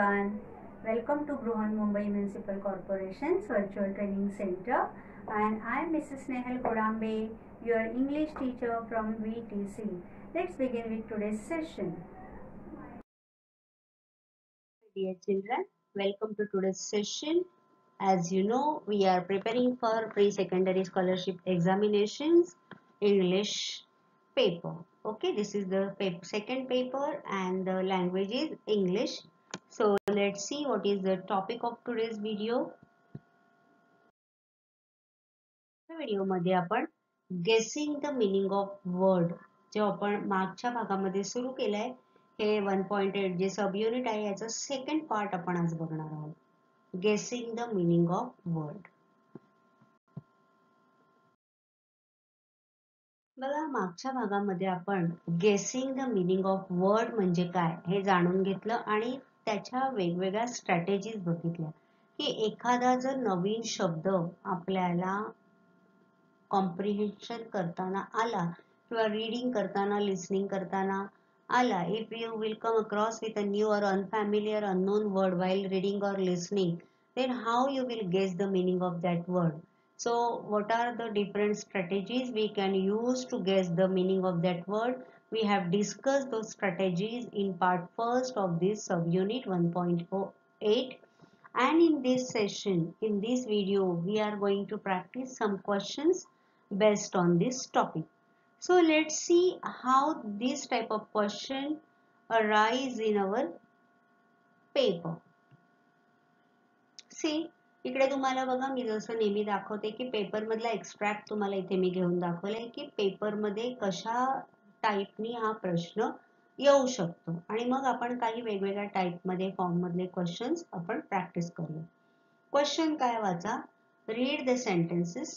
everyone. Welcome to Bruhan Mumbai Municipal Corporation's Virtual Training Center, and I am Mrs. Nehal Kodambe, your English teacher from VTC. Let's begin with today's session. Dear children, welcome to today's session. As you know, we are preparing for pre-secondary scholarship examinations English paper. Okay, this is the second paper and the language is English. So let's see what is the topic of today's video. या व्हिडिओमध्ये आपण गेसिंग the meaning of word जो आपण मागच्या भागामध्ये सुरू केलाय हे 1.8 जे सब युनिट आहे याचा सेकंड पार्ट आपण आज बघणार आहोत. गेसिंग द मिनिंग ऑफ वर्ड. बघा, मागच्या भागामध्ये आपण गेसिंग द मिनिंग ऑफ वर्ड म्हणजे काय हे जाणून घेतलं आणि त्याच्या वेगवेगळ्या स्ट्रॅटेजीज बघितल्या की एखादा जर नवीन शब्द आपल्याला कॉम्प्रिहेन्शन करताना आला किंवा रीडिंग करताना लिसनिंग करताना आला, if you will come across with a new or unfamiliar unknown word while reading or listening, then how you will guess the meaning of that word. So what are the different strategies we can use to guess the meaning of that word? We have discussed those strategies in part first of this subunit 1.8, and in this session, in this video, we are going to practice some questions based on this topic. So let's see how this type of question arise in our paper. See, इकडे तुम्हाला बघा, मी जसं नेहमी दाखवते की paper मधला extract तुम्हाला इथे मी घेऊन दाखवलंय की पेपर मध्ये कशा टाइपनी हा प्रश्न येऊ शकतो आणि मग आपण काही वेगवेगळ्या टाइप मध्ये फॉर्म मधले क्वेश्चन्स आपण प्रॅक्टिस करूया. क्वेश्चन काय वाचा, read the sentences,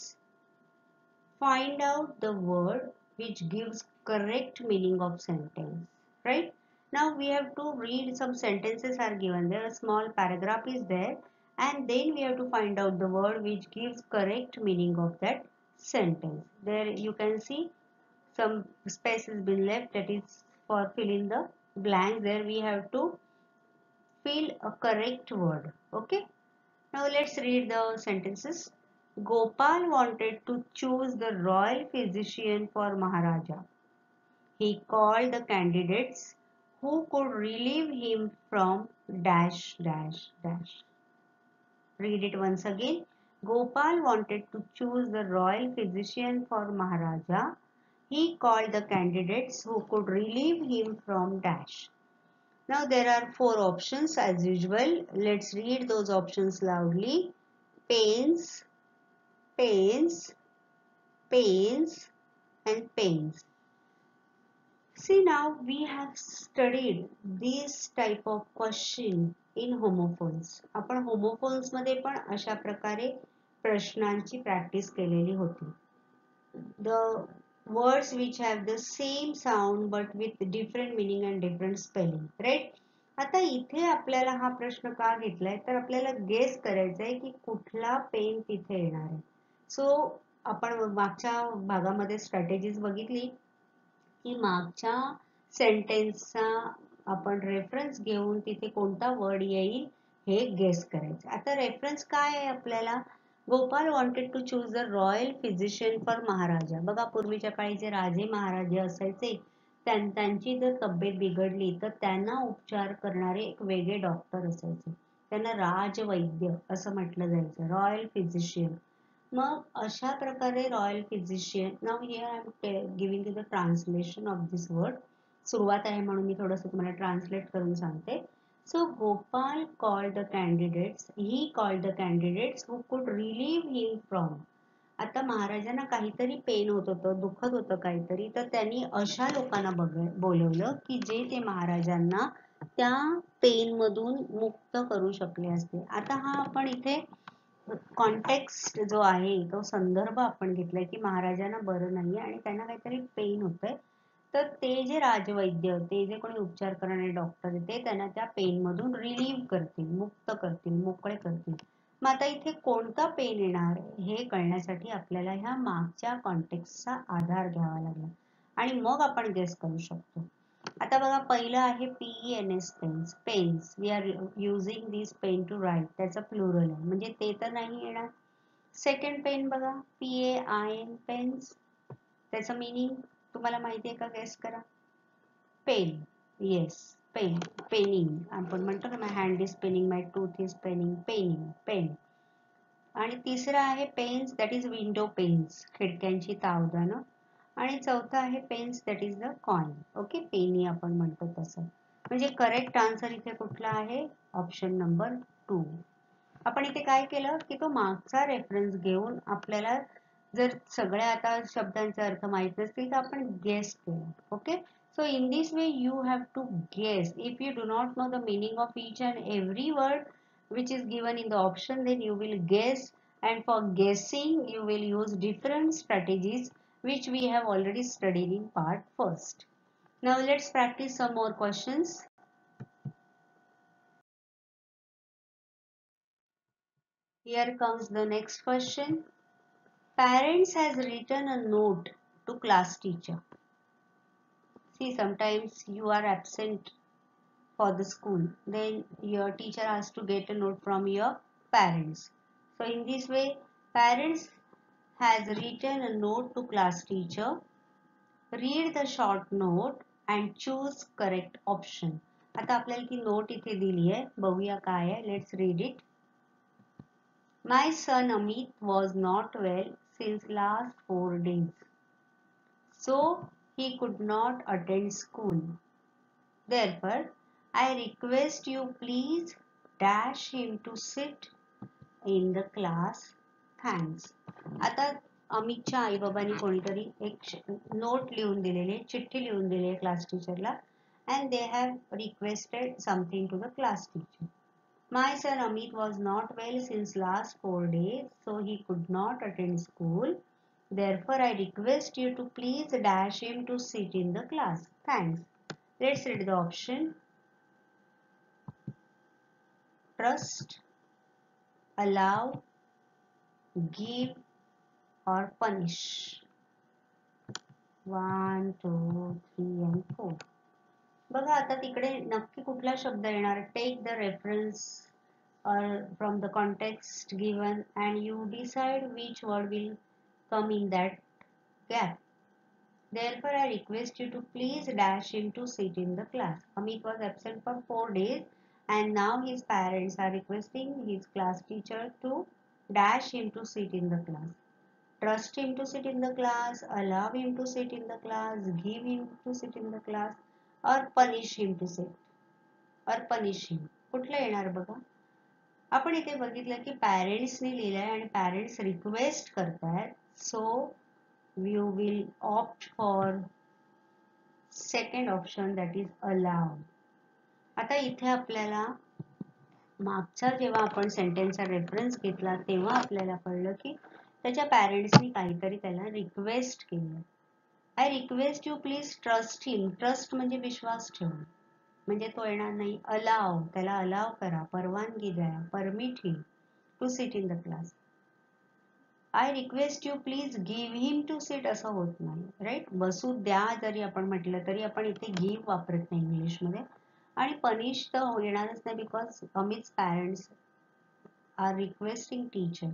find out the word which gives correct meaning of sentence. Right, now we have to read some sentences are given there, a small paragraph is there, and then we have to find out the word which gives correct meaning of that sentence. There you can see some space has been left, that is for fill in the blank. There we have to fill a correct word. Okay, now let's read the sentences. Gopal wanted to choose the royal physician for Maharaja. He called the candidates who could relieve him from dash dash dash. Read it once again. Gopal wanted to choose the royal physician for Maharaja. He called the candidates who could relieve him from dash. Now there are 4 options as usual. Let's read those options loudly. Pains, pains, pains, and pains. See, now we have studied this type of question in homophones. आपण homophones मध्ये पण अशा प्रकारे प्रश्नांची practice केलेली होती. The words which have the same sound but with different meaning and different spelling, right? आता इथे आपल्याला हा प्रश्न का घेतलाय तर आपल्याला गेस करायचा आहे की कुठला पेन तिथे येणार आहे. सो आपण मागच्या भागामध्ये स्ट्रॅटेजीज बघितली की मागच्या सेंटेन्सचा आपण रेफरन्स घेऊन तिथे कोणता वर्ड येईल हे गेस करायचं. आता रेफरन्स काय आहे आपल्याला, Gopal wanted to choose the royal physician for maharaja. बघा, पूर्वीच्या काळी जे राजे महाराजे असायचे त्यांची जर तब्येत बिघडली तर त्यांना उपचार करणारे एक वेगळे डॉक्टर असायचे, त्यांना राजवैद्य असं म्हटलं जायचं, रॉयल फिजिशियन. मग अशा प्रकारे royal physician. Now here I am giving you the translation of this word. सुरुवात आहे म्हणून मी थोडंसं तुम्हाला ट्रान्सलेट करून सांगते. So Gopal called the candidates, he called the candidates who could relieve him from. आता महाराजांना काहीतरी पेन होत होतं, दुखत होतं काहीतरी, तर त्यांनी अशा लोकांना बोलवलं की जे ते महाराजांना त्या पेन मधून मुक्त करू शकले असते. आता हा आपण इथे कॉन्टेक्स्ट जो आहे तो संदर्भ आपण घेतलाय की महाराजांना बरं नाहीये आणि त्यांना काहीतरी पेन होतंय, तर ते जे राजवैद्य, ते जे कोणी उपचार करणारे डॉक्टर ते त्यांना त्या पेन मधून रिलीव्ह करतील, मुक्त करतील, मोकळे करतील. मग आता इथे कोणता पेन येणार हे कळण्यासाठी आपल्याला ह्या मागच्या कॉन्टेक्स्टचा आधार घ्यावा लागला आणि मग आपण गेस करू शकतो. आता बघा पहिलं आहे PENS pens. Pens we are using this pen to write, त्याचं प्लुरल आहे म्हणजे ते तर नाही येणार. सेकंड पेन बघा PAIN पेन्स, त्याचं मीनिंग तुम्हाला माहिती आहे का? गेस करा. Pain, yes pain, paining. आपण म्हणतो ना, hand is paining, my tooth is paining. Paining, pain. आणि तिसरं आहे pens, that is window panes, खिडक्यांची तावदानं. आणि चौथं आहे pens, that is the coin. Okay, penny आपण म्हणतो तसं. म्हणजे करेक्ट आन्सर इथे कुठला आहे? Option number 2. आपण इथे काय केलं की तो मागचा रेफरन्स घेऊन आपल्याला जर सगळ्या आता शब्दांचे अर्थ माहित नसतील तर आपण गेस केलं. Okay, so in this way you have to guess. If you do not know the meaning of each and every word which is given in the option, then you will guess, and for guessing you will use different strategies which we have already studied in part first. Now let's practice some more questions. Here comes the next question. Parents has written a note to class teacher. See, sometimes you are absent for the school, then your teacher has to get a note from your parents. So in this way, parents has written a note to class teacher. Read the short note and choose correct option. आता आपल्याला ती note इथे दिली आहे, बघूया काय आहे. Let's read it. My son Amit was not well since last 4 days, so he could not attend school. Therefore, I request you please dash him to sit in the class. Thanks. आता अमितच्या आई बाबांनी कोणीतरी एक note लिहून दिलेली, चिठ्ठी लिहून दिली आहे class टीचरला, and they have requested something to the class teacher. My son Amit was not well since last 4 days, so he could not attend school. Therefore, I request you to please dash him to sit in the class. Thanks. Let's read the option. Trust, allow, give or punish. 1, 2, 3 and 4. बघा आता तिकडे नक्की कुठला शब्द येणार? Take the reference from the context given and you decide which word will come in that gap. Therefore, I request you to please dash him to sit in the class. Amit was absent for 4 days and now his parents are requesting his class teacher to dash him to sit in the class. Trust him to sit in the class, allow him to sit in the class, give him to sit in the class, or punish him to sit, or punish him. कुठलं येणार बघा? आपण इथे बघितलं की पॅरेंट्सनी लिहिलंय आणि parents request करतायत, so you will opt for second option, that is allow. आता इथे आपल्याला मागचा जेव्हा आपण सेंटेन्सचा रेफरन्स घेतला तेव्हा आपल्याला कळलं की त्याच्या पॅरेंट्सनी काहीतरी त्याला रिक्वेस्ट केली. I request you please trust him. Trust म्हणजे विश्वास ठेवणं, म्हणजे तो येणार नाही. अलाव, त्याला अलाव करा, परवानगी द्या, permit him to sit in the class. I request you please give him to sit असं होत नाही, राईट? बसू द्या जरी आपण म्हटलं तरी आपण इथे गिव्ह वापरत नाही इंग्लिशमध्ये. आणि पनिश तर येणारच नाही, because Amit's parents are requesting teacher.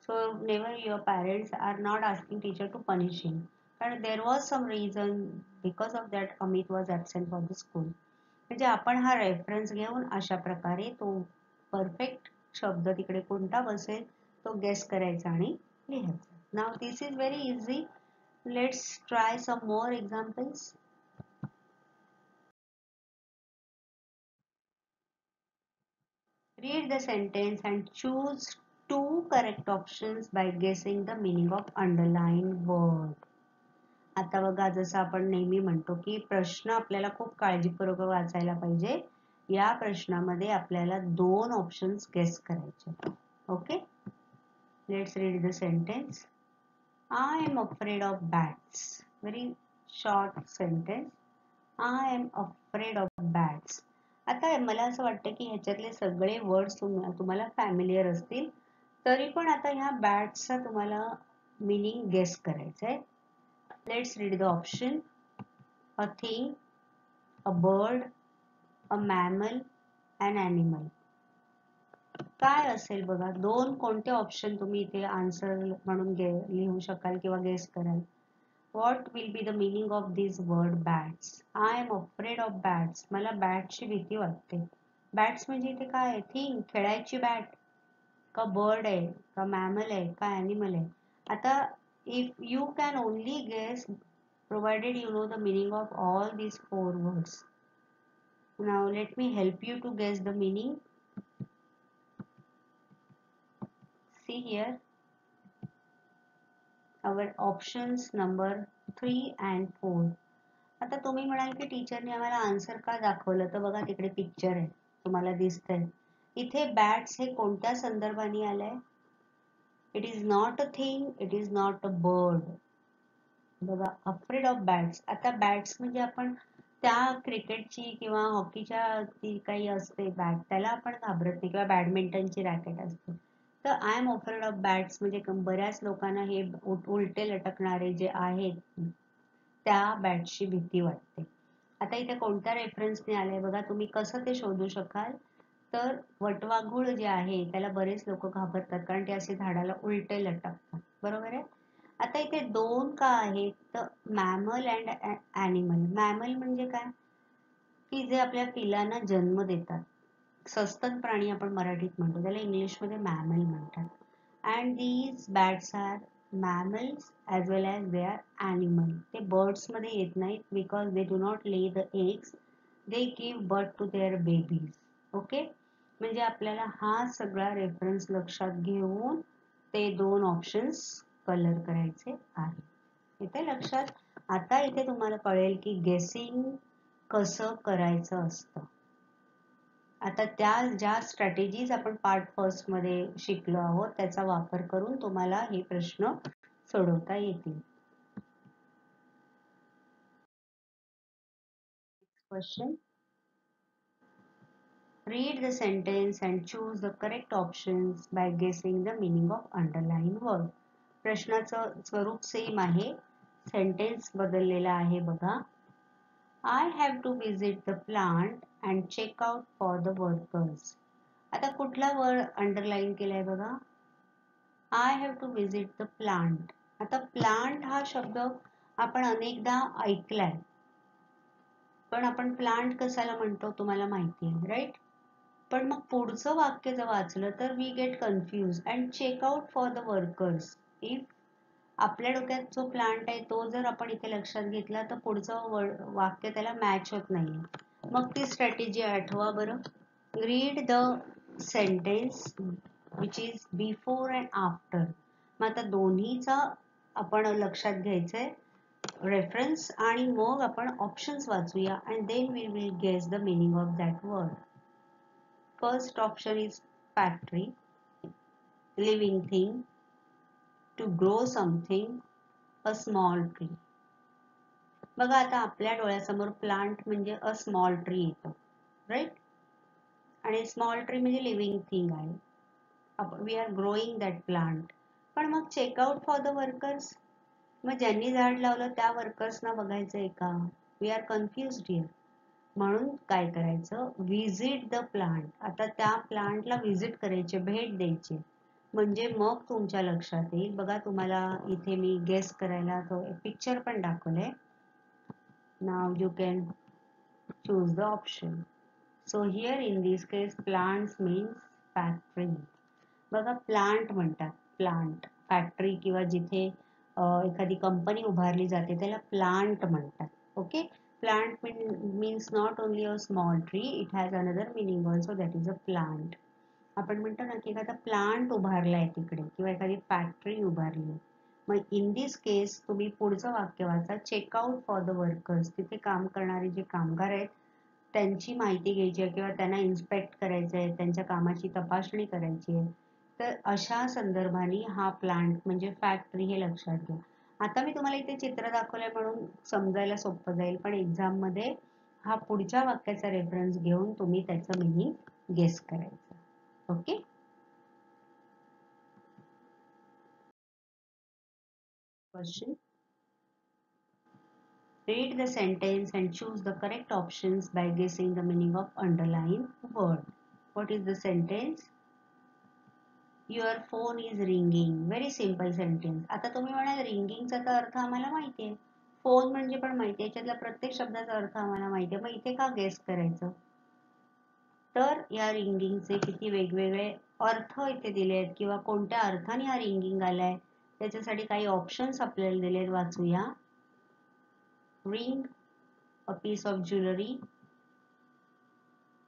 So never your parents are not asking teacher to punish him. And there was some reason because of that Amit was absent from the school. म्हणजे आपण हा reference घेऊन अशा प्रकारे तो perfect शब्द तिकडे कोणता बसेल तो गेस करायचा आणि लिहायचा. Now this is very easy. Let's try some more examples. Read the sentence and choose 2 correct options by guessing the meaning of underlined word. आता बघा, जसं आपण नेहमी म्हणतो की प्रश्न आपल्याला खूप काळजीपूर्वक वाचायला पाहिजे. या प्रश्नामध्ये आपल्याला 2 ऑप्शन्स गेस करायचे. Okay, let's read the sentence. I am afraid of bats. Very short sentence. I am afraid of bats. आता मला असं वाटतं की ह्याच्यातले सगळे वर्ड्स तुम्हाला फॅमिलियर असतील, तरी पण आता ह्या बॅट्सचा तुम्हाला मीनिंग गेस करायचा आहे. Let's read the option. A thing, a bird, a mammal, an animal. काय असेल बघा, दोन कोणते ऑप्शन तुम्ही इथे आन्सर म्हणून लिहू शकाल किंवा गेस कराल. What will be the meaning of this word bats? I am afraid of bats. मला बॅटची भीती वाटते. बॅट्स म्हणजे इथे काय आहे? थिंग, खेळायची बॅट का बर्ड आहे का मॅमल आहे का ॲनिमल आहे. आता if you can only guess provided you know the meaning of all these four words. Now let me help you to guess the meaning. See here our options number 3 and 4. आता तुम्ही म्हणाल की टीचरने आम्हाला answer का दाखवलं, तर बघा तिकडे पिक्चर आहे, तुम्हाला दिसतंय. इथे बॅट्स हे कोणत्या संदर्भाने आलंय? It is not a thing, it is not a bird. बघा, अफ्रेड ऑफ बॅट्स. आता बॅट्स म्हणजे आपण त्या क्रिकेटची किंवा हॉकीच्या ती काही असते बॅट, त्याला आपण घाबरत नाही, किंवा बॅडमिंटनची रॅकेट असते. तर I am afraid of bats म्हणजे बऱ्याच लोकांना हे उलटे लटकणारे जे आहेत त्या बॅटची भीती वाटते. आता इथे कोणत्या रेफरन्सने आलंय बघा, तुम्ही कसं ते शोधू शकाल. तर वटवाघूळ जे आहे त्याला बरेच लोक घाबरतात, कारण ते असे झाडाला उलटे लटकतात, बरोबर आहे. आता इथे दोन का आहेत, तर मॅमल अँड ॲनिमल. मॅमल म्हणजे काय, की जे आपल्या पिलांना जन्म देतात, सस्तन प्राणी आपण मराठीत म्हणतो, त्याला इंग्लिशमध्ये मॅमल म्हणतात. And these bats are mammals as well as they are animal. ते birds मध्ये येत नाहीत because they do not lay the eggs, they give birth to their babies. Okay, म्हणजे आपल्याला हा सगळा रेफरन्स लक्षात घेऊन ते दोन ऑप्शन्स कलर करायचे आहेत. इथे लक्षात, आता इथे तुम्हाला कळेल की गेसिंग कसं करायचं असतं. आता त्या ज्या स्ट्रॅटेजीज आपण पार्ट फर्स्ट मध्ये शिकलो आहोत त्याचा वापर करून तुम्हाला हे प्रश्न सोडवता येतील. Question, read the sentence and choose the correct options by guessing the meaning of underlined word. प्रश्नाचं स्वरूप सेम आहे, सेंटेन्स बदललेला आहे बघा. I have to visit the plant and check out for the workers. आता कुठला वर्ड अंडरलाईन केलाय बघा, I have to visit the plant. आता प्लांट हा शब्द आपण अनेकदा ऐकलाय, पण आपण प्लांट कशाला म्हणतो तुम्हाला माहिती आहे, राईट. पण मग पुढचं वाक्य जर वाचलं तर we get confuse. And check out for the workers. If आपल्या डोक्यात जो प्लांट आहे तो जर आपण इथे लक्षात घेतला तर पुढचं वाक्य त्याला मॅच होत नाही. मग ती स्ट्रॅटेजी आठवा बरं. Read the sentence which is before and after. मग आता दोन्हीचा आपण लक्षात घ्यायचंय रेफरन्स, आणि मग आपण ऑप्शन्स वाचूया and then we will guess the meaning of that word. First option is factory, living thing, to grow something, a small tree. बघा, आता आपल्या डोळ्यासमोर प्लांट म्हणजे अ स्मॉल ट्री येतो, राईट. आणि स्मॉल ट्री म्हणजे लिव्हिंग थिंग आहे, we are growing that plant. पण मग चेकआउट फॉर द वर्कर्स, मग ज्यांनी झाड लावलं त्या वर्कर्सना बघायचंय का? We are confused here. म्हणून काय करायचं, व्हिजिट द प्लांट. आता त्या प्लांटला व्हिजिट करायचे, भेट द्यायची, म्हणजे मग तुमच्या लक्षात येईल. बघा, तुम्हाला इथे मी गेस करायला तो पिक्चर पण दाखवलंय. Now you can choose the option. So here in this case plants means factory. बघा, प्लांट म्हणतात, प्लांट फॅक्टरी किंवा जिथे एखादी कंपनी उभारली जाते त्याला प्लांट म्हणतात. Okay, plant means not only a small tree, it has another meaning also, that is a plant. आपण म्हणतो ना की एखादा प्लांट उभारलाय तिकडे किंवा एखादी फॅक्टरी उभारली. मग इन दिस केस तुम्ही पुढचं वाक्य वाचा, चेकआउट फॉर द वर्कर्स. तिथे काम करणारे जे कामगार आहेत त्यांची माहिती घ्यायची आहे किंवा त्यांना इन्स्पेक्ट करायचं आहे, त्यांच्या कामाची तपासणी करायची आहे. तर अशा संदर्भाने हा प्लांट म्हणजे फॅक्टरी हे लक्षात घ्या. आता मी तुम्हाला इथे चित्र दाखवलंय म्हणून समजायला सोपं जाईल, पण एक्झाम मध्ये हा पुढच्या वाक्याचा रेफरन्स घेऊन तुम्ही त्याचं मिनिंग गेस करायचं. Okay, question, Read the sentence and choose the correct options by guessing the meaning of underlined word. What is the sentence? Your phone is ringing. Very simple sentence. आता तुम्ही म्हणाल रिंगिंगचा तर अर्थ आम्हाला माहिती आहे, फोन म्हणजे पण माहिती आहे, याच्यातल्या प्रत्येक शब्दाचा अर्थ आम्हाला माहिती आहे, मग इथे का गेस करायचं? तर या रिंगिंगचे किती वेगवेगळे अर्थ इथे दिले आहेत किंवा कोणत्या अर्थाने हा रिंगिंग आलाय त्याच्यासाठी काही ऑप्शन्स आपल्याला दिलेत, वाचूया. Ring, a piece of jewelry,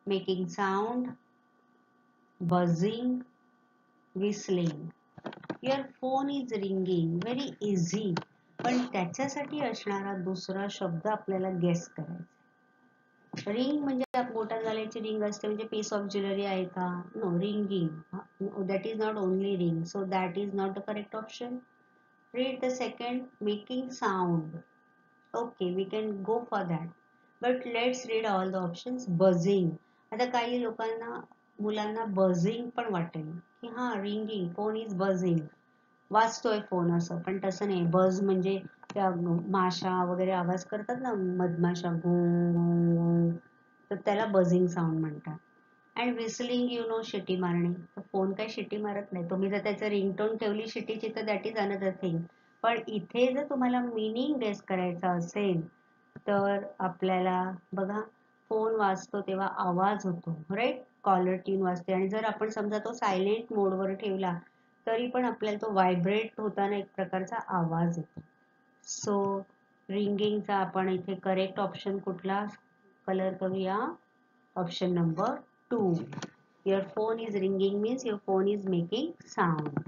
making sound, buzzing, whistling. Your phone is ringing. Very easy. पण त्याच्यासाठी असणारा दुसरा शब्द आपल्याला गेस करायचा. रिंग म्हणजे मोठ्या झाल्याची रिंग असते, म्हणजे पीस ऑफ ज्वेलरी आहे का? No, ringing. That is not only ring, so that is not the correct option. Read the second, making sound. Okay, we can go for that. But let's read all the options. Buzzing. आता काही लोकांना, मुलांना buzzing पण वाटेल की हा ringing, phone is buzzing, वाजतोय phone असं, पण तसं नाही. बज म्हणजे त्या माशा वगैरे आवाज करतात ना, मधमाशा गुंग, तर त्याला बझिंग साऊंड म्हणतात. अँड विसलिंग, यू नो, शिटी मारणे. तर फोन काय शिटी मारत नाही. तुम्ही जर त्याचं रिंगटोन ठेवली शिटीची तर दॅट इज अनदर थिंग. पण इथे जर तुम्हाला मिनिंग गेस करायचा असेल तर आपल्याला बघा, फोन वाजतो तेव्हा आवाज होतो, राईट? कॉलर ट्यून वाजते, आणि जर आपण समजा तो सायलेंट मोडवर ठेवला तरी पण आपल्याला तो व्हायब्रेट होताना एक प्रकारचा आवाज येतो. सो रिंगिंगचा आपण इथे करेक्ट ऑप्शन कुठला कलर करूया? Option number 2. Your phone is ringing means your phone is making sound.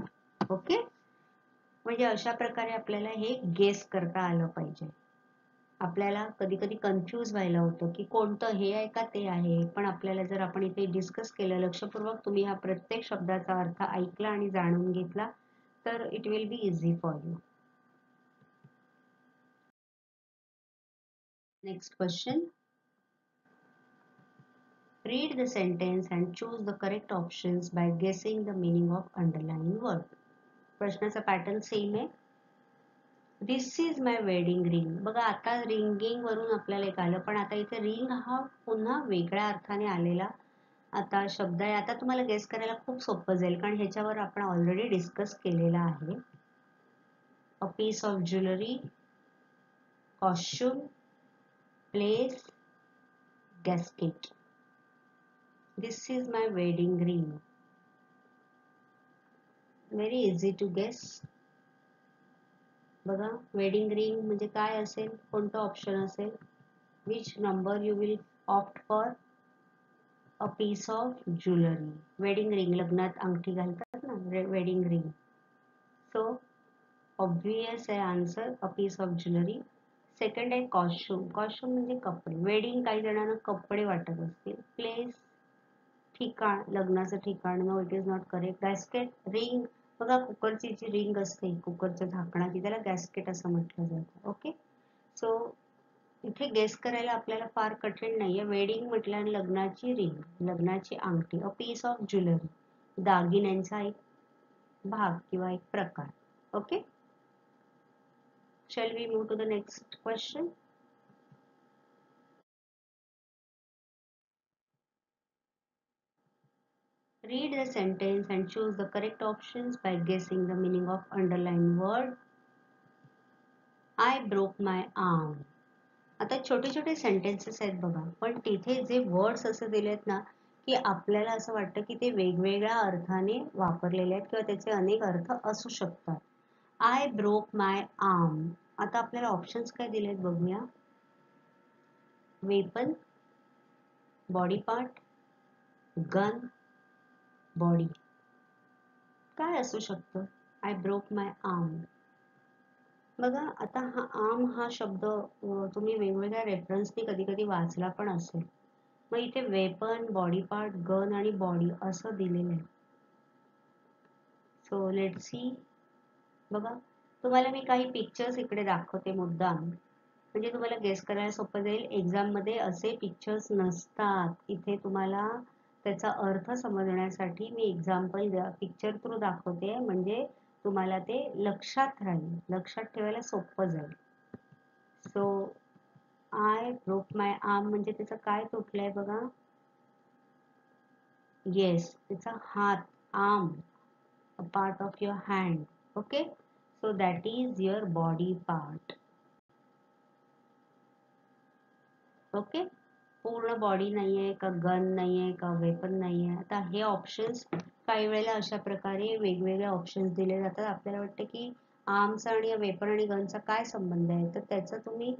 Okay, म्हणजे अशा प्रकारे आपल्याला हे गेस करता आलं पाहिजे. आपल्याला कधी कधी कन्फ्यूज व्हायला होतं की कोणतं हे आहे का ते आहे, पण आपल्याला जर आपण इथे डिस्कस केलं, लक्षपूर्वक तुम्ही हा प्रत्येक शब्दाचा अर्थ ऐकला आणि जाणून घेतला तर it will be easy for you. Next question. Read the sentence and choose the correct options by guessing the meaning of underlying word. प्रश्नाचा पॅटर्न सेम आहे. दिस इज माय वेडिंग रिंग. बघा, आता रिंगिंग वरून आपल्याला एक आलं, पण आता इथे रिंग हा पुन्हा वेगळ्या अर्थाने आलेला आता शब्द आहे. आता तुम्हाला गेस करायला खूप सोपं जाईल, कारण ह्याच्यावर आपण ऑलरेडी डिस्कस केलेला आहे. A piece of jewellery, costume, place, gasket. This is my wedding ring. Very easy to guess. बघा, वेडिंग रिंग म्हणजे काय असेल, कोणतं ऑप्शन असेल? Which number you will opt for? A piece of jewellery. Wedding ring, लग्नात अंगठी घालतात ना, वेडिंग रिंग. सो ऑब्वियस आहे answer, a piece of jewellery. Second आहे कॉस्ट्यूम. कॉस्ट्यूम म्हणजे कपडे. वेडिंग काही जणांना कपडे वाटत असतील. प्लेस, ठिकाण, लग्नाचं ठिकाण. No, it is not correct. Gasket, ring. बघा, कुकरची जी रिंग असते, कुकरच्या झाकणाची, त्याला गॅस्केट असं म्हटलं जातं. ओके, सो इथे गेस करायला आपल्याला फार कठीण नाहीये. वेडिंग म्हटलं आणि लग्नाची रिंग, लग्नाची अंगठी. अ पीस ऑफ ज्वेलरी, दागिन्यांचा एक भाग किंवा एक प्रकार. Okay, shall we move to the next question. Read the sentence and choose the correct options by guessing the meaning of underlined word. I broke my arm. आता छोटे छोटे sentences आहेत बघा, पण तिथे जे वर्ड्स असे दिलेत ना की आपल्याला असं वाटतं की ते वेगवेगळ्या अर्थाने वापरलेले आहेत किंवा त्याचे अनेक अर्थ असू शकतात. I broke my arm. आता आपल्याला ऑप्शन्स काय दिलेत बघूया. Weapon, body part, gun, body. काय असू शकतं? I broke my arm. बघा, आता हा आर्म हा शब्द तुम्ही वेगवेगळ्या रेफरन्सनी कधी कधी वाचला पण असेल. मग इथे वेपन, बॉडी पार्ट, गन आणि बॉडी असं दिलेलं आहे. So let see. बघा, तुम्हाला मी काही पिक्चर्स इकडे दाखवते मुद्दाम, म्हणजे तुम्हाला गेस करायला सोपं जाईल. एक्झाममध्ये असे पिक्चर्स नसतात. इथे तुम्हाला त्याचा अर्थ समजण्यासाठी मी एक्झाम्पल पिक्चर थ्रू दाखवते, म्हणजे तुम्हाला ते लक्षात राहील, लक्षात ठेवायला सोपं जाईल. So I broke my arm म्हणजे त्याचं काय तुटलंय बघा. येस, त्याचा हात, arm, a part of your hand. Okay, so that is your body part. Okay, पूर्ण बॉडी नाहीये का, गन नाहीये का, वेपन नाहीये. आता हे ऑप्शन्स काही वेळेला अशा प्रकारे वेगवेगळे ऑप्शन्स दिले जातात. आपल्याला वाटतं की आर्म्स आणि वेपन आणि गनचा काय संबंध आहे, तर त्याचं तुम्ही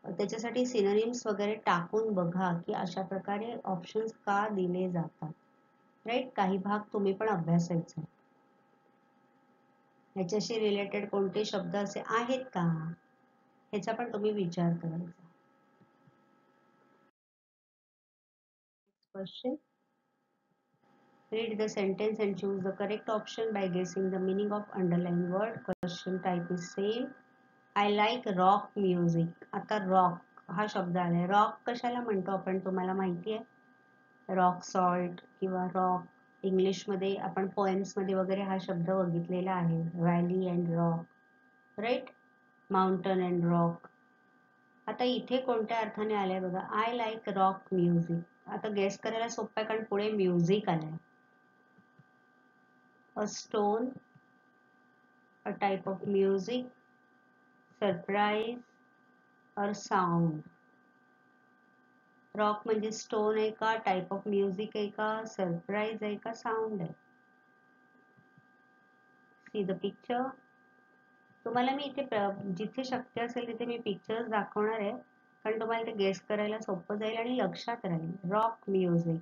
त्याच्यासाठी सिनोनिम्स वगैरे टाकून बघा की अशा प्रकारे ऑप्शन्स का दिले जातात. राईट, काही भाग तुम्ही पण अभ्यासायचा. ह्याच्याशी रिलेटेड कोणते शब्द असे आहेत का, ह्याचा पण तुम्ही विचार करायचा. Question. Read the sentence and choose the correct option by guessing the meaning of underlined word. Question type is same. I like rock music. आता rock हा शब्द आलाय. रॉक कशाला म्हणतो आपण, तुम्हाला माहिती आहे? रॉक सॉल्ट किंवा रॉक इंग्लिशमध्ये आपण पोएम्समध्ये वगैरे हा शब्द बघितलेला आहे. Valley and rock, right, mountain and rock. आता इथे कोणत्या अर्थाने आलाय बघा, आय लाईक रॉक म्युझिक. आता गेस करायला सोपं आहे कारण पुढे म्युझिक आलाय. A stone, a type of music, surprise or sound. Rock म्हणजे स्टोन आहे का, टाइप ऑफ म्युझिक आहे का, सरप्राईज आहे का, साऊंड आहे. See the picture. तुम्हाला मी इथे जिथे शक्य असेल तिथे मी पिक्चर्स दाखवणार आहे कारण तुम्हाला ते गेस करायला सोपं जाईल आणि लक्षात राहील. Rock music,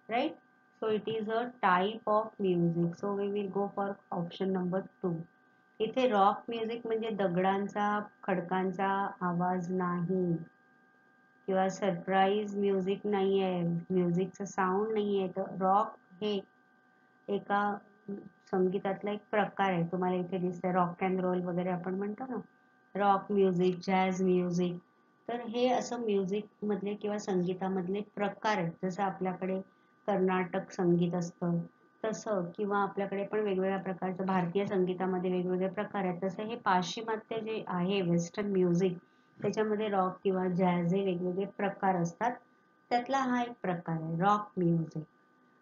right. So it is a type of music. So we will go for option number 2. इथे रॉक म्युझिक म्हणजे दगडांचा, खडकांचा आवाज नाही किंवा सरप्राईज म्युझिक नाहीये, म्युझिकचा साऊंड नाहीये. तर रॉक हे एका संगीतातला एक प्रकार आहे. तुम्हाला इथे दिसतंय रॉक अँड रोल वगैरे आपण म्हणतो ना, रॉक म्युझिक, जॅझ म्युझिक. तर हे असं म्युझिक मधले किंवा संगीतामधले प्रकार आहेत. जसं आपल्याकडे कर्नाटक संगीत असतं तसं, किंवा आपल्याकडे पण वेगवेगळ्या प्रकारचं भारतीय संगीतामध्ये वेगवेगळे प्रकार आहेत, तसं हे पाश्चिमात्य जे आहे वेस्टर्न म्युझिक त्याच्यामध्ये रॉक किंवा जॅझ हे वेगवेगळे प्रकार असतात. त्यातला हा एक प्रकार आहे रॉक म्युझिक.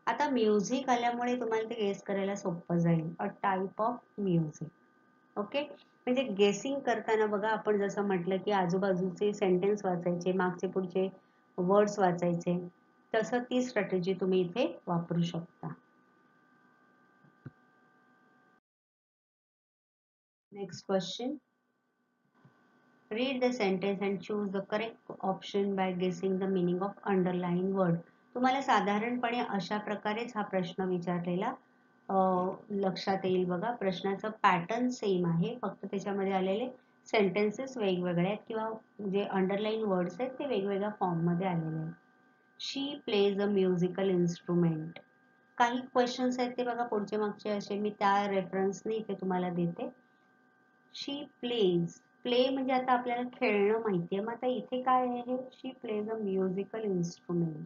आता म्युझिक आल्यामुळे तुम्हाला ते गेस करायला सोपं जाईल. अ टाइप ऑफ म्युझिक. ओके, म्हणजे गेसिंग करताना बघा आपण जसं म्हटलं की आजूबाजूचे सेंटेन्स वाचायचे, मागचे पुढचे वर्ड्स वाचायचे, तसं ती स्ट्रॅटेजी तुम्ही इथे वापरू शकता. Next question. Read the sentence and choose the correct option by guessing the meaning of underline word. तुम्हाला साधारणपणे अशा प्रकारेच हा प्रश्न विचारलेला लक्षात येईल बघा. प्रश्नाचं पॅटर्न सेम आहे, फक्त त्याच्यामध्ये आलेले सेंटेन्सेस वेगवेगळे आहेत किंवा जे अंडरलाईन वर्ड्स आहेत ते वेगवेगळ्या फॉर्ममध्ये आलेले आहेत. शी प्लेज अ म्युझिकल इन्स्ट्रुमेंट. काही क्वेश्चन्स आहेत ते बघा पुढचे मागचे असे, मी त्या रेफरन्सने इथे तुम्हाला देते. शी प्लेज, प्ले म्हणजे आता आपल्याला खेळणं माहितीये, मग आता इथे काय आहे, she plays a musical instrument.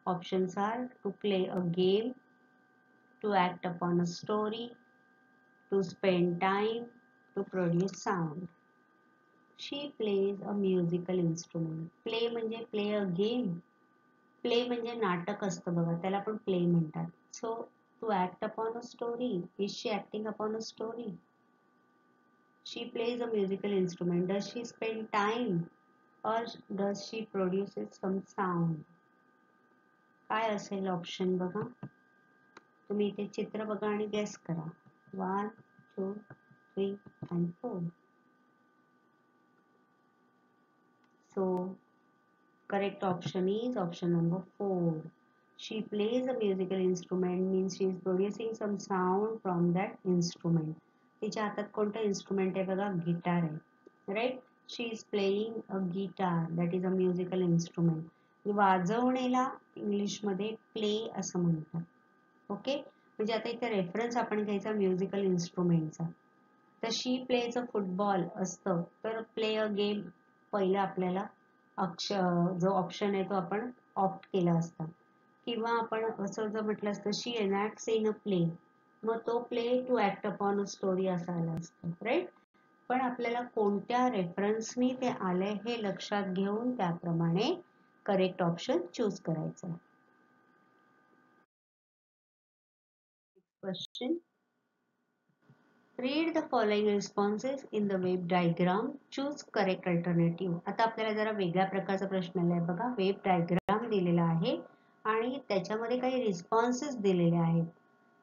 Options are to play a game, to act upon a story, to spend time, to produce sound. She plays a musical instrument. Play म्हणजे play a game. Play म्हणजे नाटक असतं बघा, त्याला पण play म्हणतात. So to act upon a story, is she acting upon a story? She plays a musical instrument. Does she spend time or does she produces some sound? काय असेल option बघा. तुम्ही इथे चित्र बघा आणि गेस करा. 1, 2, 3 and 4. So correct option is option number 4. She plays a musical instrument means she is producing some sound from that instrument. तिच्या हातात कोणतं इन्स्ट्रुमेंट आहे बघा, गिटार आहे, right. She is playing a guitar, that is a musical instrument. वाजवणेला इंग्लिशमध्ये play असं म्हणतात. ओके, म्हणजे आता इथे रेफरन्स आपण घ्यायचा म्युझिकल इन्स्ट्रुमेंटचा. तर शी प्लेज अ फुटबॉल असतं, तर प्ले अ गेम पहिलं आपल्याला जो ऑप्शन आहे तो आपण ऑप्ट केला असता. किंवा आपण असं जर म्हटलं असतं शी एनॅक्ट्स इन अ प्ले, मग तो play to act upon a story असा आला असतं, राईट. पण आपल्याला कोणत्या रेफरन्सनी ते आलंय हे लक्षात घेऊन त्याप्रमाणे करेक्ट ऑप्शन चूज करायचं. Question, read the following responses in the wave diagram, choose correct alternative. आता आपल्याला जरा वेगळ्या प्रकारचा प्रश्न आलाय बघा. वेव डायग्राम दिलेला आहे आणि त्याच्यामध्ये काही रिस्पॉन्सेस दिलेले आहेत.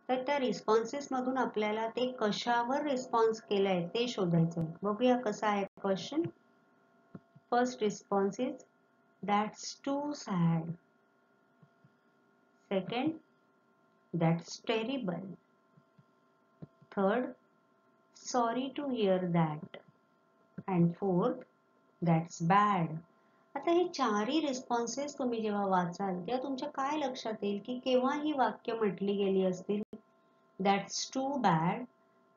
तर त्या रिस्पॉन्सेस मधून आपल्याला ते कशावर रिस्पॉन्स केलाय ते शोधायचं आहे. बघूया कसा आहे question. First response is that's too sad. Second, that's terrible. Third, sorry to hear that. And fourth, that's bad. आता हे चारही रिस्पॉन्सेस तुम्ही जेव्हा वाचाल तेव्हा तुमच्या काय लक्षात येईल की केव्हा ही वाक्य म्हटली गेली असतील. That's too bad,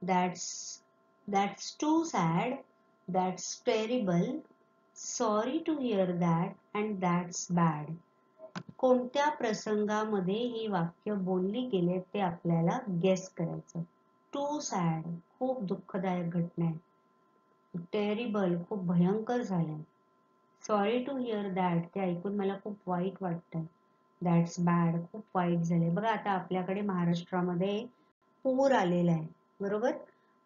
that's too sad, that's terrible, sorry to hear that and that's bad. कोणत्या प्रसंगामध्ये ही वाक्य बोलली गेले ते आपल्याला गेस करायचं. टू सॅड, खूप दुःखदायक घटना आहे. टेरिबल, खूप भयंकर झालंय. सॉरी टू हिअर दॅट, ते ऐकून मला खूप वाईट वाटतंय. दॅट्स बॅड, खूप वाईट झालंय. बघा आता आपल्याकडे महाराष्ट्रामध्ये पूर आलेला आहे बरोबर,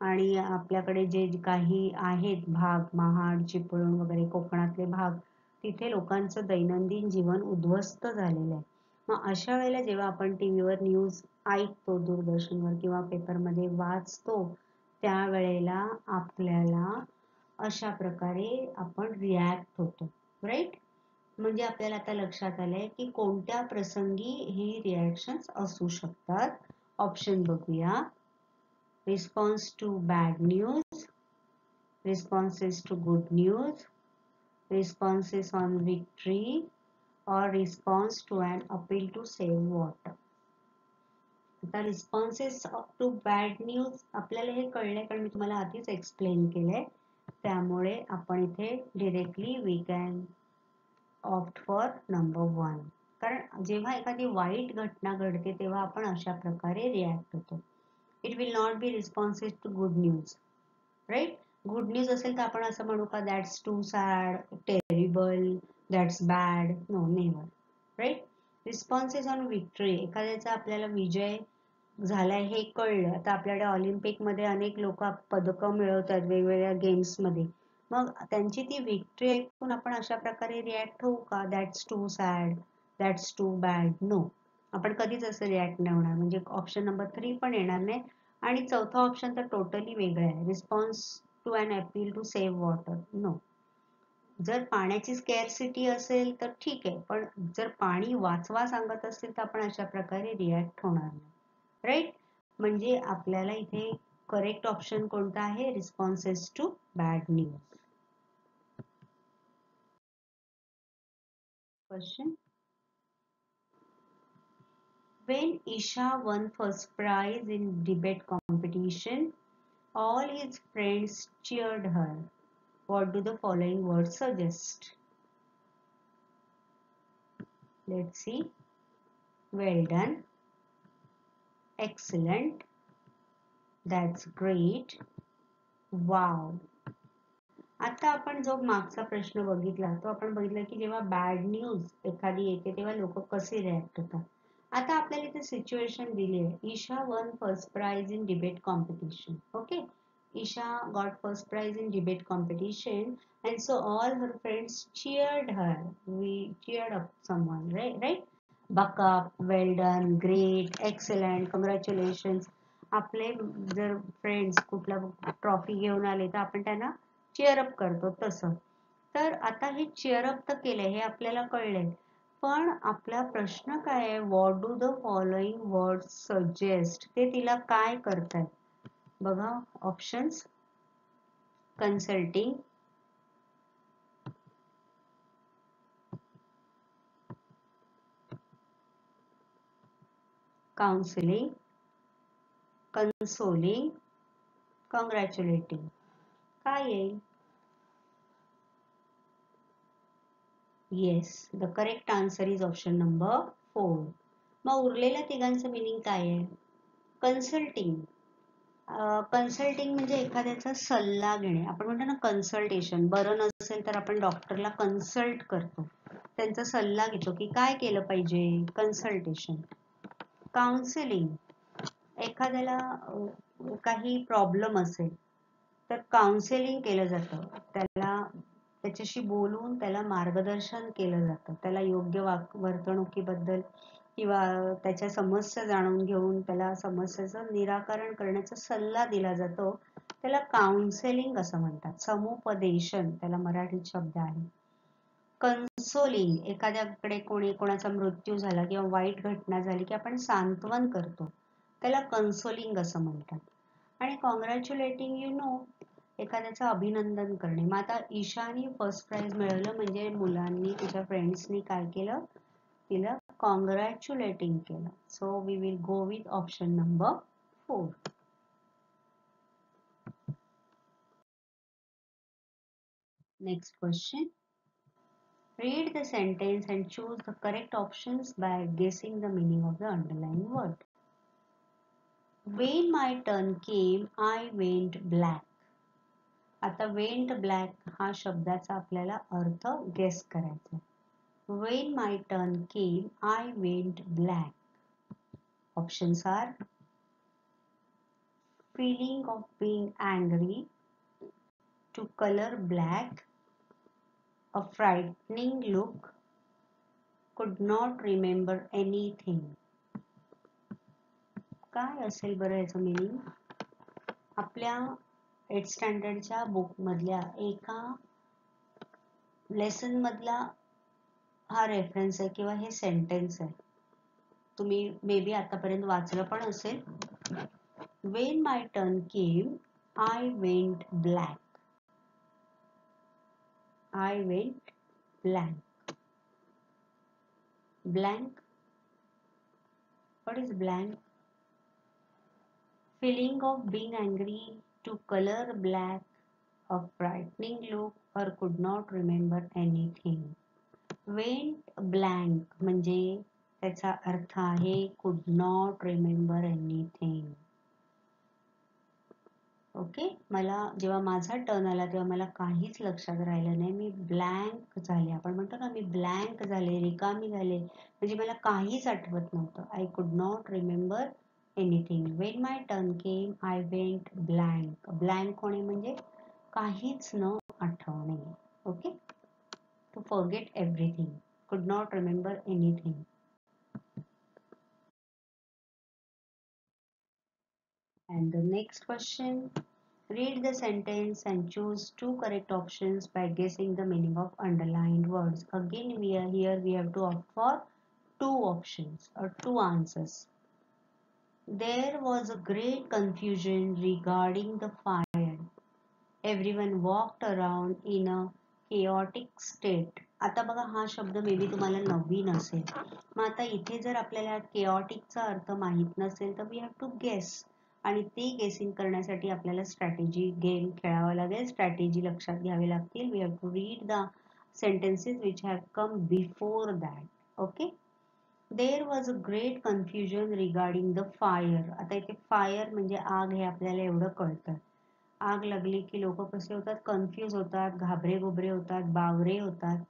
आणि आपल्याकडे जे काही आहेत भाग, महाड, चिपळूण वगैरे कोकणातले भाग, तिथे लोकांचं दैनंदिन जीवन उद्ध्वस्त झालेलं आहे. मग अशा वेळेला जेव्हा आपण टीव्हीवर न्यूज ऐकतो, दूरदर्शनवर किंवा पेपरमध्ये वाचतो, त्यावेळेला आपल्याला अशा प्रकारे आपण रिॲक्ट होतो, राईट. म्हणजे आपल्याला आता लक्षात आलंय की कोणत्या प्रसंगी ही रिॲक्शन्स असू शकतात. ऑप्शन बघूया. Response to bad news, responses to good news, responses on victory, or response to an appeal to save water. आता responses to bad news आपल्याला हे कळलंय कारण मी तुम्हाला आधीच एक्सप्लेन केलंय. त्यामुळे आपण इथे directly we can opt for number 1. कारण जेव्हा एखादी वाईट घटना घडते तेव्हा आपण अशा प्रकारे रिॲक्ट होतो. It will not be responses to good news, right. Good news असेल तर आपण असं म्हणू का that's too sad, terrible, that's bad? No, never, right. Responses on victory, एखाद्याचा आपल्याला विजय झालाय हे कळलं. आता आपल्याकडे ऑलिम्पिकमध्ये अनेक लोक पदकं मिळवतात वेगवेगळ्या गेम्समध्ये, मग त्यांची ती विक्ट्री ऐकून आपण अशा प्रकारे रिॲक्ट होऊ का that's too sad, that's too bad? No, आपण कधीच असं रिॲक्ट नाही होणार. म्हणजे ऑप्शन नंबर 3 पण येणार नाही. आणि चौथा ऑप्शन तर टोटली वेगळा आहे. Response to an appeal to save water, no. जर पाण्याची स्कॅरसिटी असेल तर ठीक आहे, पण जर पाणी वाचवा सांगत असतील तर आपण अशा प्रकारे रिॲक्ट होणार नाही, राईट. म्हणजे आपल्याला इथे करेक्ट ऑप्शन कोणता आहे? Responses to bad news. Question, when Isha won first prize in debate competition, all his friends cheered her. What do the following words suggest? Let's see. Well done, excellent, that's great, wow. आता आपण जो मागचा प्रश्न बघितला तो आपण बघितला की जेव्हा बॅड न्यूज एखादी येते तेव्हा लोक कसे रिॲक्ट होतात. आता आपल्याला इथे सिच्युएशन दिली आहे. Isha won first prize in debate competition. Okay, Isha got first prize in debate competition and so all her friends cheered her. We cheered up someone, right? Buck up, well done, great, excellent, congratulations. आपले जर friends कुठला trophy घेऊन आले तर आपण त्यांना cheer up करतो तसं. तर आता हे चीअर अप तर केलंय हे आपल्याला कळलंय, पण आपला प्रश्न काय आहे? What do the following words suggest, ते तिला काय करतायत बघा. Options: consulting, counselling, consoling, congratulating. काय येईल? Yes, the correct answer is option number 4. मग उरलेल्या तिघांचं मिनिंग काय आहे? कन्सल्टिंग. कन्सल्टिंग म्हणजे एखाद्याचा सल्ला घेणे. आपण म्हणतो ना कन्सल्टेशन. बरं नसेल तर आपण डॉक्टरला कन्सल्ट करतो, त्यांचा सल्ला घेतो की काय केलं पाहिजे. कन्सल्टेशन. काउन्सिलिंग, एखाद्याला काही प्रॉब्लेम असेल तर काउन्सिलिंग केलं जातं, त्याच्याशी बोलून त्याला मार्गदर्शन केलं जातं, त्याला योग्य वर्तणुकीबद्दल किंवा त्याच्या समस्या जाणून घेऊन त्याला समस्येचं निराकरण करण्याचा सल्ला दिला जातो, त्याला काउन्सिलिंग असं म्हणतात. समुपदेशन त्याला मराठीत शब्द आहे. कन्सोलिंग, एखाद्याकडे कोणाचा मृत्यू झाला किंवा वाईट घटना झाली की आपण सांत्वन करतो, त्याला कन्सोलिंग असं म्हणतात. आणि कॉंग्रॅच्युलेटिंग एखाद्याचं अभिनंदन करणे. मग आता ईशानी फर्स्ट प्राइज मिळवलं म्हणजे मुलांनी तिच्या फ्रेंड्सनी काय केलं, तिला कॉंग्रॅच्युलेटिंग केलं. So we will go with option number 4. Next question. Read the sentence and choose the correct options by guessing the meaning of the underlined word. When my turn came, I went black. आता went black हा शब्दाचा आपल्याला अर्थ guess करायचा. When my turn came, I went black. Options are feeling of being angry, to color black, a frightening look, could not remember anything. काय असेल बरं याचं मीनिंग? आपल्या 8th स्टँडर्डच्या बुक मधल्या एका लेसन मधला हा रेफरन्स आहे किंवा हे सेंटेन्स आहे. तुम्ही मे बी आतापर्यंत वाचलं पण असेल. When my turn came, I went black. I went blank. Blank. What is blank? Feeling of being angry, to color black, a frightening look, or could not remember anything. Went blank म्हणजे त्याचा अर्थ आहे could not remember anything. Okay. मला जेव्हा माझा turn आला तेव्हा मला काहीच लक्षात राहिलं नाही, मी ब्लँक झाले. आपण म्हणतो ना मी ब्लँक झाले, रिकामी झाले, म्हणजे मला काहीच आठवत नव्हतं. I could not remember anything. When my turn came I went blank. Blank होणे म्हणजे काहीच न आठवणे. Okay. To forget everything. Could not remember anything. And the next question. Read the sentence and choose 2 correct options by guessing the meaning of underlined words. Again, we have to opt for 2 options or 2 answers. There was a great confusion regarding the fire. Everyone walked around in a chaotic state. आता बघा हा शब्द may be तुम्हाला नवीन असेल. मग आता इथे जर आपल्याला chaoticचा अर्थ माहित नसेल तर we have to guess. आणि ते गेसिंग करण्यासाठी आपल्याला स्ट्रॅटेजी गेम खेळावा लागेल. स्ट्रॅटेजी लक्षात घ्यावी लागतील. We have to read the sentences which have come before that. Okay. There was a great confusion regarding the fire. आता इथे फायर म्हणजे आग हे आपल्याला एवढं कळतं. आग लागली की लोक कसे होतात, कन्फ्यूज होतात, घाबरे घुबरे होतात, बावरे होतात.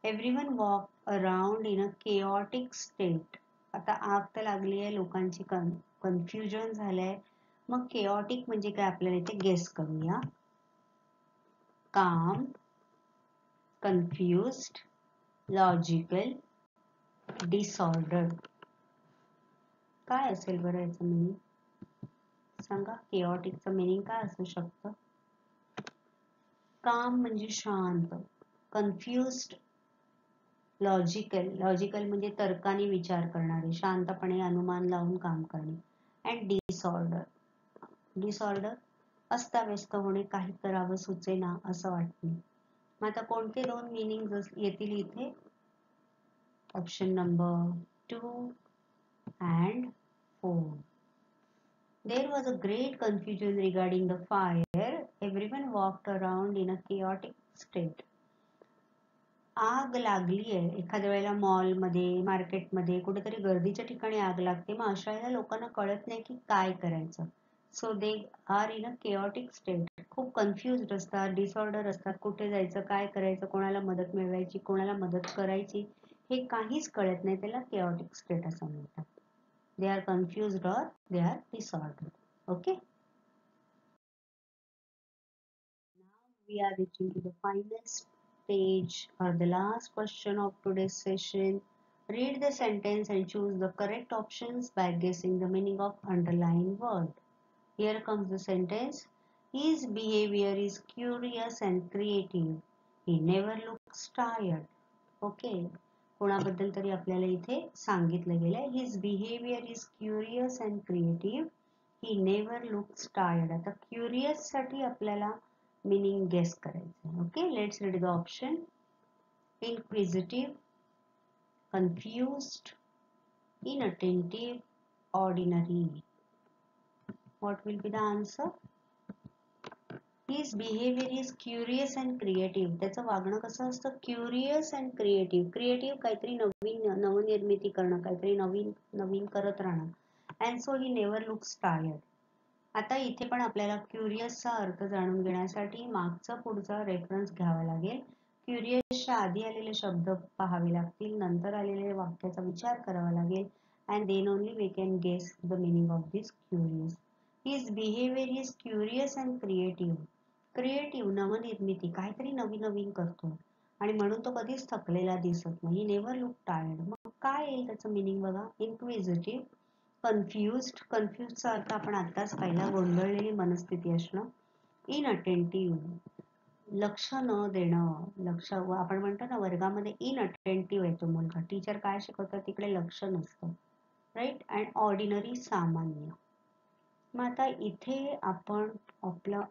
Everyone walk around in a chaotic state. आता आग तर लागली आहे, लोकांची कन्फ्युजन झालंय. मग केऑटिक म्हणजे काय आपल्याला इथे गेस करूया. काम, कन्फ्युज्ड, लॉजिकल, डिसऑर्डर. काय असेल बरं याचं मीनिंग सांगा. केऑटिकचं मीनिंग काय असू शकतं? काम म्हणजे शांत, कन्फ्युज्ड, लॉजिकल म्हणजे तर्काने विचार करणारे, शांतपणे अनुमान लावून काम करणे. अँड डिसऑर्डर अस्ताव्यस्त होणे, काही करावं सुचेना असं वाटणे. मग आता कोणते 2 मीनिंग येतील इथे? Option number 2 and 4. There was a great confusion regarding the fire. Everyone walked around in a chaotic state. आग लागली आहे. एखाद्या वेळेला मॉलमध्ये, मार्केटमध्ये, कुठेतरी गर्दीच्या ठिकाणी आग लागते. मग अशा वेळेला लोकांना कळत नाही की काय करायचं. So they are in a chaotic state. खूप कन्फ्युज्ड असतात, डिसऑर्डर असतात, कुठे जायचं, काय करायचं, कोणाला मदत मिळवायची, कोणाला मदत करायची, हे काहीच कळत नाही. त्याला केओटिक स्टेट असं म्हणतात. दे आर कन्फ्युज्ड और they are disorder. Okay. We are reaching to the final stage or the last question of today's session. Read the sentence and choose the correct options by guessing the meaning of underlined word. Here comes the sentence. His behavior is curious and creative. He never looks tired. Okay. कोणाबद्दल तरी आपल्याला इथे सांगितलं गेलंय. His behavior is curious and creative. He never looks tired. आता curious साठी आपल्याला meaning guess करायचं. Okay, let's read the option. Inquisitive, confused, inattentive, ordinary. What will be the answer? His behavior is curious and creative. त्याचं वागणं कसं असतं? Curious and creative. Creative काहीतरी नवनिर्मिती करणं, काहीतरी नवीन करत राहणं. And so he never looks tired. आता इथे पण आपल्याला क्युरियसचा अर्थ जाणून घेण्यासाठी मागचा पुढचा रेफरन्स घ्यावा लागेल. क्युरियसच्या आधी आलेले शब्द पाहावे लागतील, नंतर आलेले वाक्याचा विचार करावा लागेल. And then only we can guess the meaning of this curious. His behaviour is curious and creative. Creative नवनिर्मिती, काहीतरी नवीन करतो आणि म्हणून तो कधीच थकलेला दिसत नाही. Never look tired. मग काय येईल त्याचं मिनिंग बघा. इन्क्विजिटिव्ह, कन्फ्युजचा अर्थ आपण आत्ताच पाहिला, गोंधळलेली मनस्थिती असणं. इनअटेंटिव्ह, लक्ष न देणं. लक्ष आपण म्हणतो ना वर्गामध्ये इनअटेंटिव्ह आहे तो मुलगा, टीचर काय शिकवतात तिकडे लक्ष नसतं. राईट. अँड ऑर्डिनरी, सामान्य. मग आता इथे आपण आपलं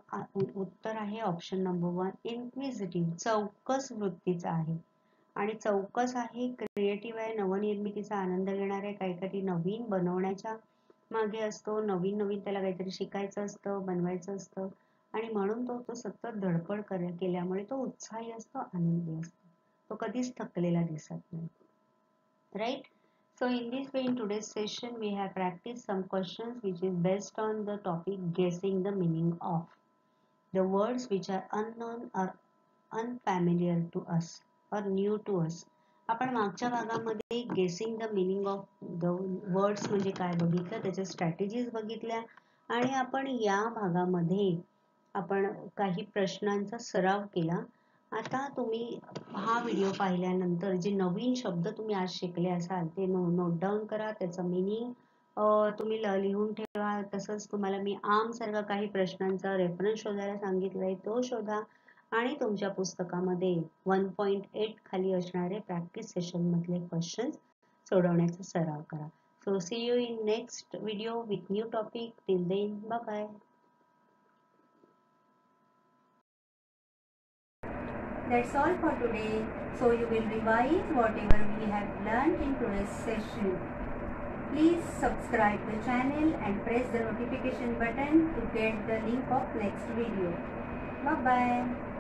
उत्तर आहे ऑप्शन नंबर 1, इन्क्विजिटिव्ह. चौकस वृत्तीचा आहे आणि चौकस आहे, क्रिएटिव्ह आहे, नवनिर्मितीचा आनंद घेणार आहे, काहीतरी नवीन बनवण्याच्या मागे असतो, नवीन त्याला काहीतरी शिकायचं असतं, बनवायचं असतं आणि म्हणून तो सतत धडपड केल्यामुळे तो उत्साही असतो, आनंदी असतो. तो कधीच थकलेला दिसत नाही. Right. So in this way, in today's session, we have practiced some questions which is based on the topic guessing the meaning of the words which are unknown or unfamiliar to us or new to us. आपण मागच्या भागामध्ये गेसिंग the meaning of the words म्हणजे काय बघितलं, त्याच्या strategies बघितल्या आणि आपण या भागामध्ये आपण काही प्रश्नांचा सराव केला. आता तुम्ही हा व्हिडिओ पाहिल्यानंतर जे नवीन शब्द तुम्ही आज शिकले असाल ते नोट डाऊन करा, त्याचं मिनिंग तुम्ही लिहून ठेवा. तसंच तुम्हाला मी आमसारखा काही प्रश्नांचा रेफरन्स शोधायला सांगितलंय, तो शोधा आणि तुमच्या पुस्तकामध्ये 1.8 खाली असणारे प्रॅक्टिस सेशन मधले क्वेश्चन्स सोडवण्याचा सराव करा. So see you in next video with new topic. Till then, bye bye. That's all for today. So you will revise whatever we have learned in today's session. Please subscribe the channel and press the notification button to get the link of next video. Bye bye.